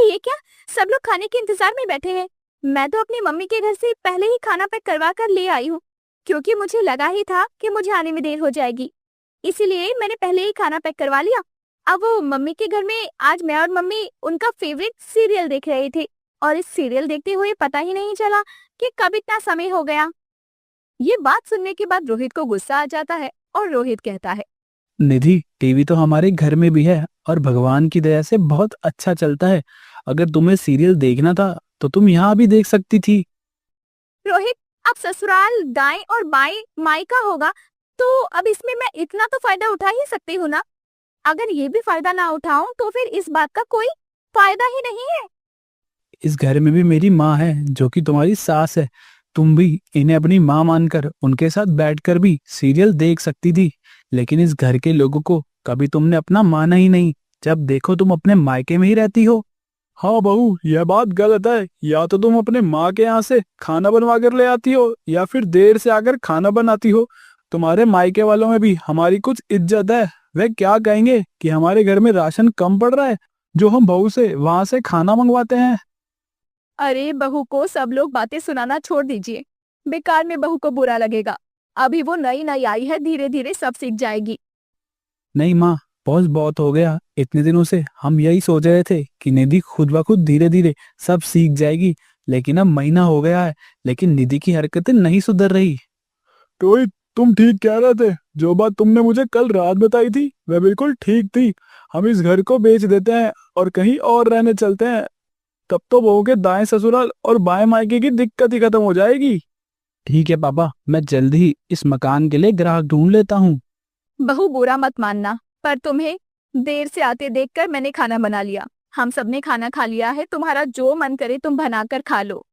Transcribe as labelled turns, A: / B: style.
A: ये क्या, सब लोग खाने के इंतजार में बैठे हैं। मैं तो अपनी मम्मी के घर से पहले ही खाना पैक करवा कर ले आई हूँ, क्योंकि मुझे लगा ही था कि मुझे आने में देर हो जाएगी। इसीलिए मैंने पहले ही खाना पैक करवा लिया। अब वो मम्मी के घर में आज मैं और मम्मी उनका फेवरेट सीरियल देख रहे थे, और इस सीरियल देखते हुए पता ही नहीं चला कि कब इतना समय हो गया। ये बात सुनने के बाद रोहित को गुस्सा आ जाता है और रोहित कहता है,
B: निधि, टीवी तो हमारे घर में भी है और भगवान की दया से बहुत अच्छा चलता है। अगर तुम्हें सीरियल देखना था तो तुम यहाँ भी देख सकती थी।
A: रोहित, अब ससुराल दाएं और बाएं मायका होगा, तो अब इसमें मैं इतना तो फायदा उठा ही सकती हूँ ना। अगर ये भी फायदा ना उठाऊं तो फिर इस बात का कोई फायदा ही नहीं है।
B: इस घर में भी मेरी माँ है जो कि तुम्हारी सास है। तुम भी इन्हें अपनी माँ मानकर उनके साथ बैठकर भी सीरियल देख सकती थी, लेकिन इस घर के लोगों को कभी तुमने अपना माना ही नहीं। जब देखो तुम अपने मायके में ही रहती हो। हाँ बहू, यह बात गलत है। या तो तुम अपने माँ के यहाँ से खाना बनवा कर ले आती हो या फिर देर से आकर खाना बनाती हो। तुम्हारे मायके वालों में भी हमारी कुछ इज्जत है। वे क्या कहेंगे कि हमारे घर में राशन कम पड़ रहा है जो हम बहू से वहां से खाना मंगवाते हैं।
A: अरे बहू को सब लोग बातें सुनाना छोड़ दीजिए, बेकार में बहू को बुरा लगेगा। अभी वो नई नई आई है, धीरे धीरे सब सीख जाएगी।
B: नहीं माँ, पॉज बहुत हो गया। इतने दिनों से हम यही सोच रहे थे कि निधि खुद ब खुद धीरे धीरे सब सीख जाएगी, लेकिन अब महीना हो गया है, लेकिन निधि की हरकतें नहीं सुधर रही। रोहित, तुम ठीक कह रहे थे। जो बात तुमने मुझे कल रात बताई थी वह बिल्कुल ठीक थी। हम इस घर को बेच देते हैं और कहीं और रहने चलते हैं। तब तो बहू के दाएं ससुराल और बाएं मायके की दिक्कत ही खत्म हो जाएगी। ठीक है पापा, मैं जल्द ही इस मकान के लिए ग्राहक ढूंढ लेता हूँ।
A: बहू बुरा मत मानना, पर तुम्हें देर से आते देखकर मैंने खाना बना लिया। हम सबने खाना खा लिया है, तुम्हारा जो मन करे तुम बनाकर खा लो।